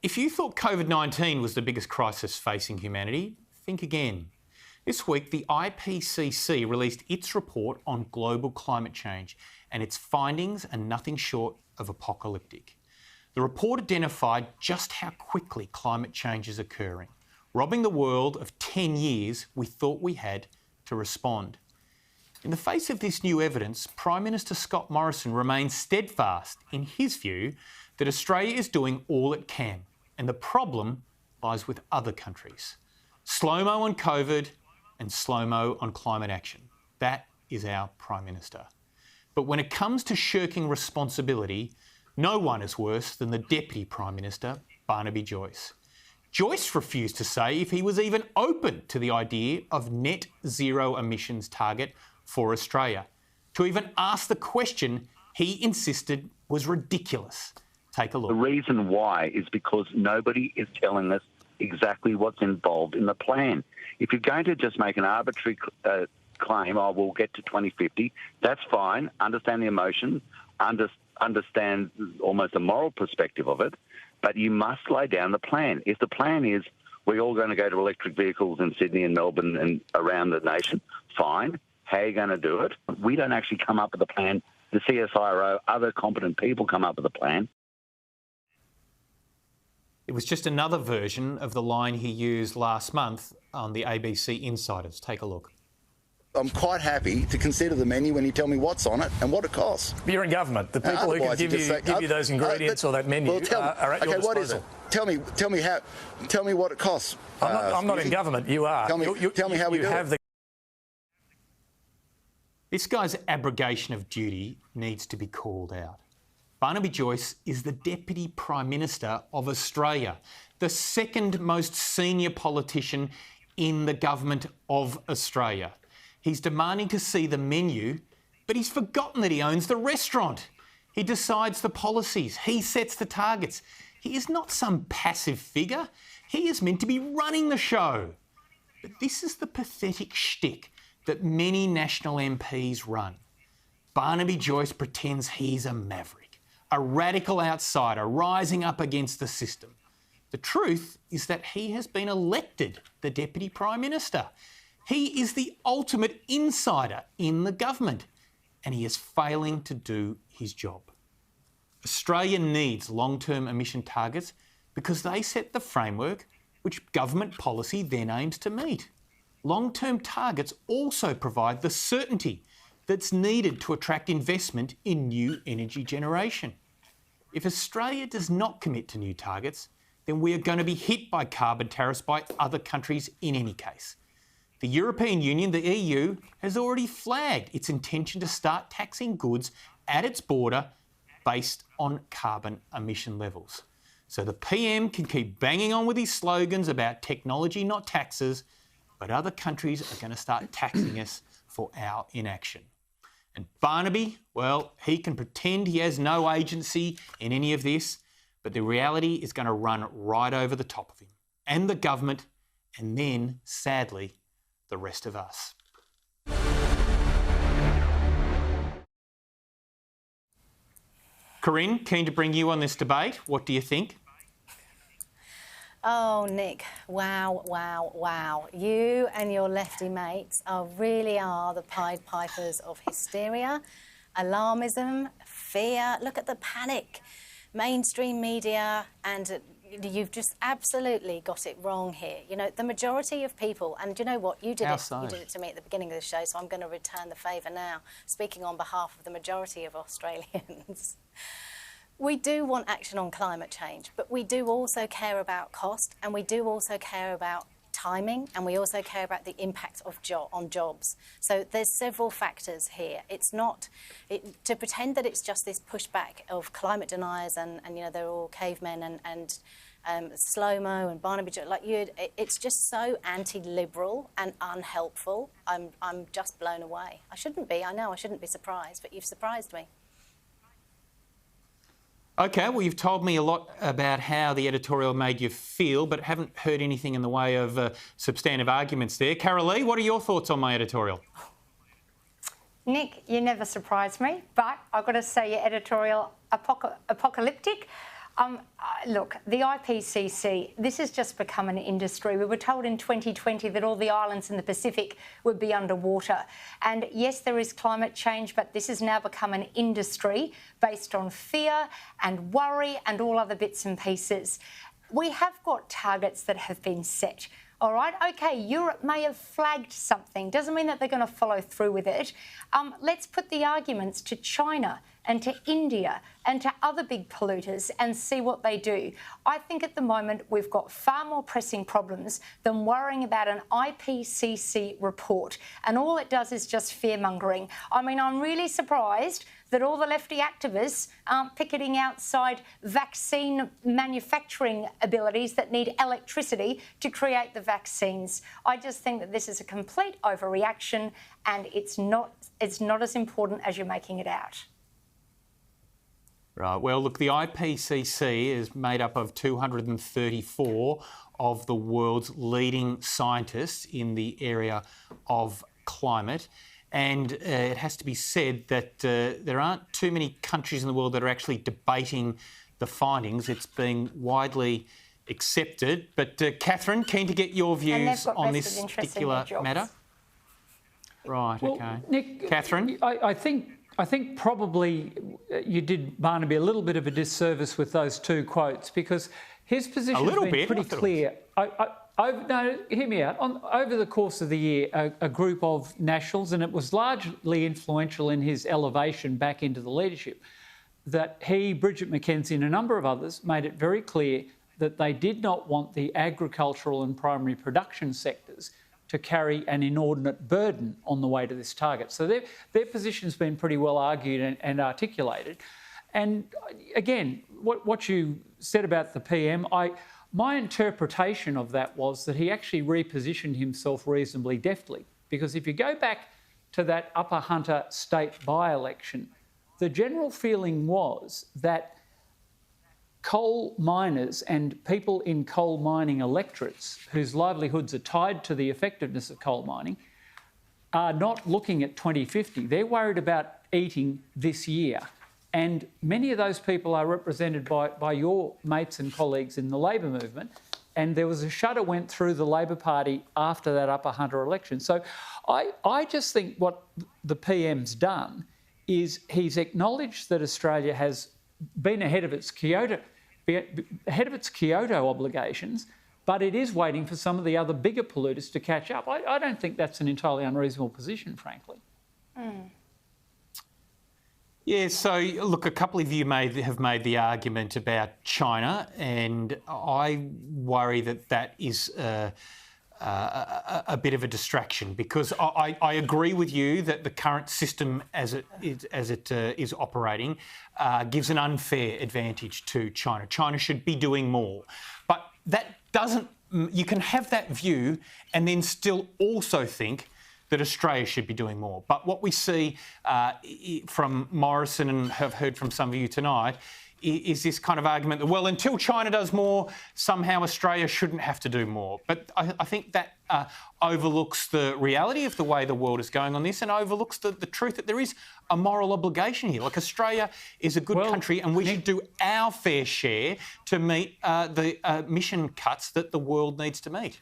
If you thought COVID-19 was the biggest crisis facing humanity, think again. This week, the IPCC released its report on global climate change, and its findings are nothing short of apocalyptic. The report identified just how quickly climate change is occurring, robbing the world of 10 years we thought we had to respond. In the face of this new evidence, Prime Minister Scott Morrison remains steadfast in his view that Australia is doing all it can, and the problem lies with other countries. SloMo on COVID and SloMo on climate action. That is our Prime Minister. But when it comes to shirking responsibility, no one is worse than the Deputy Prime Minister, Barnaby Joyce. Joyce refused to say if he was even open to the idea of net zero emissions target for Australia. To even ask the question, he insisted was ridiculous. Take a look. The reason why is because nobody is telling us exactly what's involved in the plan. If you're going to just make an arbitrary claim, oh, we'll get to 2050, that's fine. Understand the emotion, understand almost a moral perspective of it, but you must lay down the plan. If the plan is we're all going to go to electric vehicles in Sydney and Melbourne and around the nation, fine. How are you going to do it? We don't actually come up with a plan. The CSIRO, other competent people come up with a plan. It was just another version of the line he used last month on the ABC Insiders. Take a look. I'm quite happy to consider the menu when you tell me what's on it and what it costs. But you're in government. The people who can give you those ingredients or that menu are at your disposal. What is it? Tell me what it costs. I'm not in government. You are. Tell me how we do it. This guy's abrogation of duty needs to be called out. Barnaby Joyce is the Deputy Prime Minister of Australia, the second most senior politician in the government of Australia. He's demanding to see the menu, but he's forgotten that he owns the restaurant. He decides the policies. He sets the targets. He is not some passive figure. He is meant to be running the show. But this is the pathetic shtick that many national MPs run. Barnaby Joyce pretends he's a maverick, a radical outsider rising up against the system. The truth is that he has been elected the Deputy Prime Minister. He is the ultimate insider in the government, and he is failing to do his job. Australia needs long-term emission targets because they set the framework which government policy then aims to meet. Long-term targets also provide the certainty that's needed to attract investment in new energy generation. If Australia does not commit to new targets, then we are going to be hit by carbon tariffs by other countries in any case. The European Union, the EU, has already flagged its intention to start taxing goods at its border based on carbon emission levels. So the PM can keep banging on with his slogans about technology, not taxes, but other countries are going to start taxing us for our inaction. And Barnaby, well, he can pretend he has no agency in any of this, but the reality is going to run right over the top of him and the government, and then, sadly, the rest of us. Corinne, keen to bring you on this debate. What do you think? Oh, Nick, wow, wow, wow. You and your lefty mates really are the Pied Pipers of hysteria, alarmism, fear. Look at the panic. Mainstream media, and you've just absolutely got it wrong here. You know, the majority of people, and you know what, you did it to me at the beginning of the show, so I'm going to return the favour now, speaking on behalf of the majority of Australians. We do want action on climate change, but we do also care about cost, and we do also care about timing, and we also care about the impact of on jobs. So there's several factors here. It's not to pretend that it's just this pushback of climate deniers and you know, they're all cavemen and SloMo and Barnaby, like it's just so anti-liberal and unhelpful. I'm just blown away. I shouldn't be. I know I shouldn't be surprised, but you've surprised me. OK, well, you've told me a lot about how the editorial made you feel, but haven't heard anything in the way of substantive arguments there. Carolee, what are your thoughts on my editorial? Nick, you never surprise me, but I've got to say your editorial apocalyptic. Look, the IPCC, this has just become an industry. We were told in 2020 that all the islands in the Pacific would be underwater. And yes, there is climate change, but this has now become an industry based on fear and worry and all other bits and pieces. We have got targets that have been set. All right, OK, Europe may have flagged something. Doesn't mean that they're going to follow through with it. Let's put the arguments to China and to India and to other big polluters and see what they do. I think at the moment we've got far more pressing problems than worrying about an IPCC report. And all it does is just fear-mongering. I mean, I'm really surprised that all the lefty activists aren't picketing outside vaccine manufacturing abilities that need electricity to create the vaccines. I just think that this is a complete overreaction and it's not as important as you're making it out. Right. Well, look, the IPCC is made up of 234 of the world's leading scientists in the area of climate. And it has to be said that there aren't too many countries in the world that are actually debating the findings. It's being widely accepted. But Catherine, keen to get your views on this particular matter. Right, well, OK. Nick, Catherine? I think probably you did Barnaby a little bit of a disservice with those two quotes because his position has been pretty clear. No, hear me out. Over the course of the year, a group of nationals, and it was largely influential in his elevation back into the leadership, that he, Bridget McKenzie and a number of others made it very clear that they did not want the agricultural and primary production sectors to carry an inordinate burden on the way to this target. So their position's been pretty well argued and articulated. And again, what you said about the PM, my interpretation of that was that he actually repositioned himself reasonably deftly. Because if you go back to that Upper Hunter state by-election, the general feeling was that coal miners and people in coal mining electorates whose livelihoods are tied to the effectiveness of coal mining are not looking at 2050. They're worried about eating this year. And many of those people are represented by your mates and colleagues in the Labor movement. And there was a shudder went through the Labor Party after that Upper Hunter election. So I just think what the PM's done is he's acknowledged that Australia has been ahead of its Kyoto obligations, but it is waiting for some of the other bigger polluters to catch up. I don't think that's an entirely unreasonable position, frankly. Mm. Yeah, so look, a couple of you have made the argument about China, and I worry that is a bit of a distraction because I agree with you that the current system as it is operating gives an unfair advantage to China. China should be doing more, but that doesn't. You can have that view and then still also think that Australia should be doing more. But what we see from Morrison and have heard from some of you tonight is this kind of argument that, well, until China does more, somehow Australia shouldn't have to do more. But I think that overlooks the reality of the way the world is going on this and overlooks the truth that there is a moral obligation here. Like, Australia is a good country and we should do our fair share to meet the emission cuts that the world needs to meet.